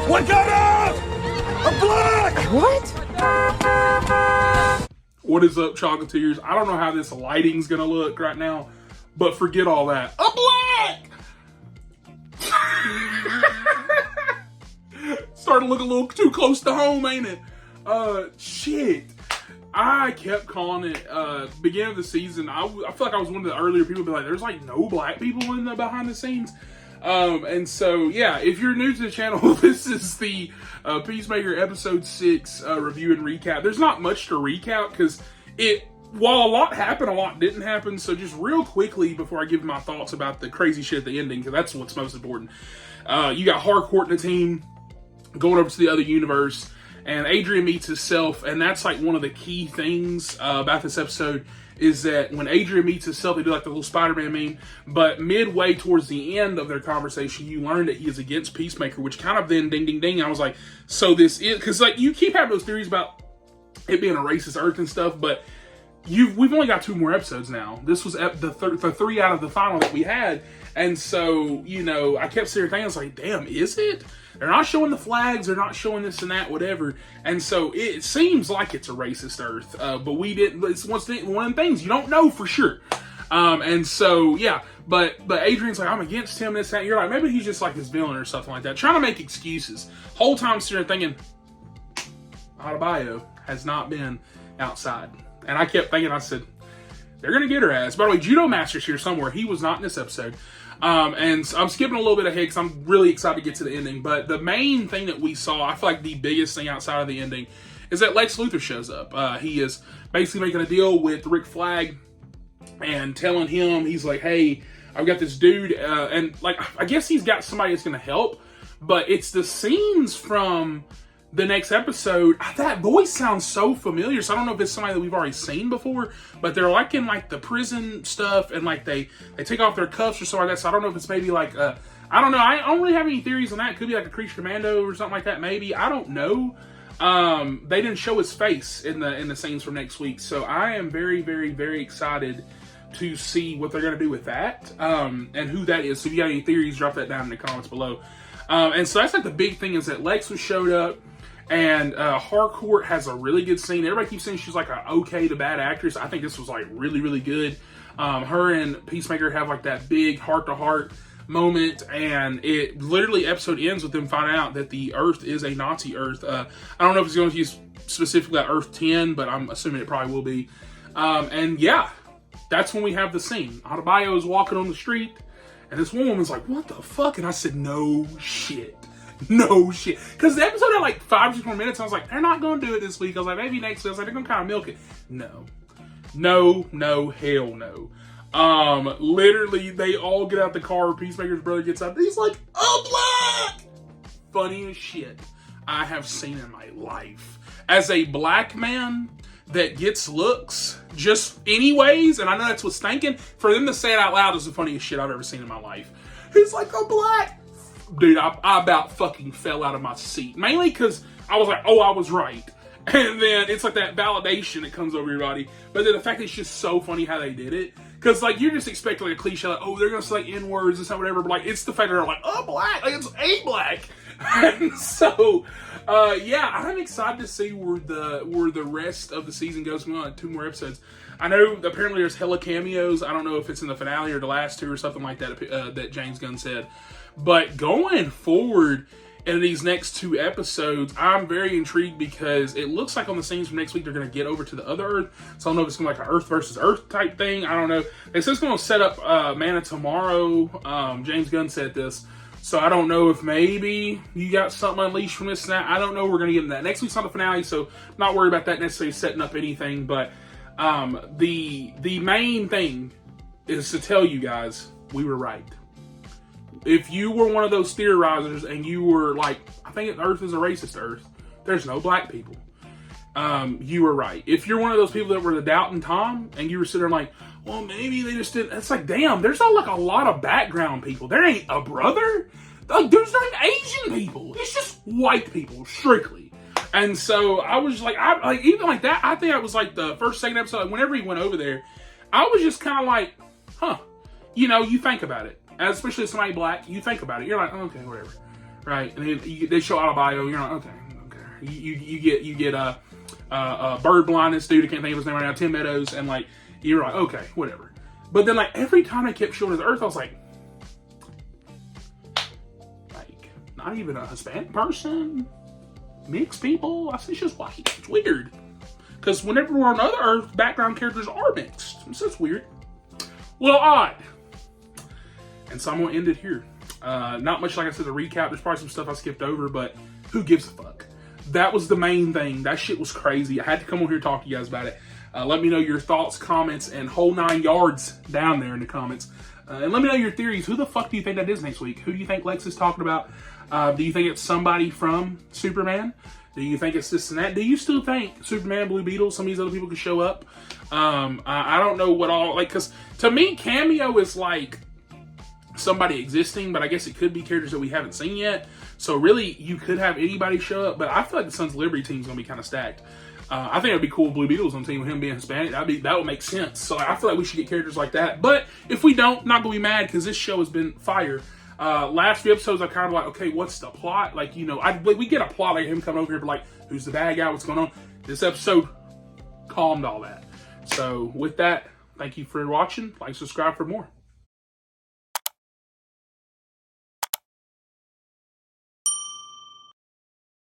Look out! I'm black! What? What is up, Chocolatiers? I don't know how this lighting's gonna look right now, but forget all that. I'm black! Starting to look a little too close to home, ain't it? Shit. I kept calling it, beginning of the season, I feel like I was one of the earlier people to be like, there's like no black people in the behind the scenes. And so, yeah, if you're new to the channel, this is the Peacemaker episode 6 review and recap. There's not much to recap because while a lot happened, a lot didn't happen. So just real quickly before I give my thoughts about the crazy shit at the ending, because that's what's most important. You got Harcourt and the team going over to the other universe, and Adrian meets himself, and that's like one of the key things about this episode is that when Adrian meets himself, they do like the little Spider-Man meme, but midway towards the end of their conversation, you learn that he is against Peacemaker, which kind of then ding, ding, ding. I was like, so this is, because like you keep having those theories about it being a racist Earth and stuff, but we've only got 2 more episodes now. This was the 3 out of the final that we had, and so, you know, I kept sitting there thinking, I was like, damn, is it? They're not showing the flags, they're not showing this and that, whatever. And so it seems like it's a racist Earth, but we didn't. It's one of the things you don't know for sure. And so, yeah, but Adrian's like, I'm against him, this, that. And you're like, maybe he's just like his villain or something like that, trying to make excuses. Whole time sitting there thinking, Adebayo has not been outside. And I kept thinking, I said, they're going to get her ass. By the way, Judo Master's here somewhere. He was not in this episode. And I'm skipping a little bit ahead because I'm really excited to get to the ending. But the main thing that we saw, I feel like the biggest thing outside of the ending, is that Lex Luthor shows up. He is basically making a deal with Rick Flag and telling him, he's like, hey, I've got this dude. And like, I guess he's got somebody that's going to help. But it's the scenes from the next episode. That voice sounds so familiar, so I don't know if it's somebody that we've already seen before, but they're like in like the prison stuff, and like they take off their cuffs or something like that, so I don't know if it's maybe like I don't know, I don't really have any theories on that. It could be like a Creature Commando or something like that, maybe, I don't know. They didn't show his face in the scenes from next week, so I am very, very, very excited to see what they're going to do with that, and who that is. So if you got any theories, drop that down in the comments below. And so that's like the big thing, is that Lex was showed up. And Harcourt has a really good scene. Everybody keeps saying she's like an okay to bad actress. I think this was like really, really good. Her and Peacemaker have like that big heart-to-heart moment, and it literally episode ends with them finding out that the Earth is a Nazi Earth. I don't know if it's going to use specifically Earth 10, but I'm assuming it probably will be. And yeah, that's when we have the scene. Adebayo is walking on the street, and this one woman's like, what the fuck? And I said, no shit. No shit. Because the episode had like 5 or 6 more minutes. I was like, they're not going to do it this week. I was like, maybe next week. I was like, they're going to kind of milk it. No. No, hell no. Literally, they all get out the car. Peacemaker's brother gets out. He's like, oh, black! Funniest shit I have seen in my life. As a black man that gets looks just anyways, and I know that's what's thinking, for them to say it out loud is the funniest shit I've ever seen in my life. He's like, oh, black! Dude, I about fucking fell out of my seat. Mainly because I was like, oh, I was right. And then it's like that validation that comes over your body. But then the fact that it's just so funny how they did it. Because like you're just expecting like a cliche, like, oh, they're going to say N-words and stuff, whatever. But like it's the fact that they're like, oh, black. Like it's a black. And so, yeah, I'm excited to see where the rest of the season goes. We're on 2 more episodes. I know apparently there's hella cameos. I don't know if it's in the finale or the last 2 or something like that that James Gunn said. But going forward in these next 2 episodes, I'm very intrigued because it looks like on the scenes from next week, they're going to get over to the other Earth. So I don't know if it's going to be like an Earth versus Earth type thing. I don't know. They said it's going to set up Man of Tomorrow. James Gunn said this. So I don't know if maybe you got something unleashed from this and that. I don't know. We're going to get into that. Next week's not the finale, so not worried about that necessarily setting up anything. But the main thing is to tell you guys, we were right. If you were one of those theorizers and you were like, I think Earth is a racist Earth, there's no black people. You were right. If you're one of those people that were the doubting Tom and you were sitting there like, well, maybe they just didn't. It's like, damn, there's not like a lot of background people. There ain't a brother. Like, there's not Asian people. It's just white people, strictly. And so I was like, even like that, I think I was like the first, second episode, like whenever he went over there, I was just kind of like, huh, you know, you think about it. Especially as somebody black, you think about it. You're like, oh, okay, whatever. right? And then they show Adebayo. You're like, okay. You get bird blindness dude. I can't think of his name right now. Tim Meadows, and like you're like, okay, whatever. But then like every time they kept showing his Earth, I was like, not even a Hispanic person, mixed people. I said it's just white. It's weird. Because whenever we're on other Earth, background characters are mixed. So it's weird. Well, odd. And so I'm going to end it here. Not much, like I said, to recap. There's probably some stuff I skipped over, but who gives a fuck? That was the main thing. That shit was crazy. I had to come over here and talk to you guys about it. Let me know your thoughts, comments, and whole 9 yards down there in the comments. And let me know your theories. Who the fuck do you think that is next week? Who do you think Lex is talking about? Do you think it's somebody from Superman? Do you think it's this and that? Do you still think Superman, Blue Beetle, some of these other people could show up? I don't know what all, like, because to me, Cameo is like somebody existing, but I guess it could be characters that we haven't seen yet. So really, you could have anybody show up, but I feel like the Sons of Liberty team is going to be kind of stacked. I think it would be cool if Blue Beetle's on the team with him being Hispanic. That would make sense. So I feel like we should get characters like that. But if we don't, not going to be mad because this show has been fire. Last few episodes, I kind of like, okay, what's the plot? Like, you know, we get a plot like him coming over here, but like, who's the bad guy? What's going on? This episode calmed all that. So with that, thank you for watching. Like, subscribe for more.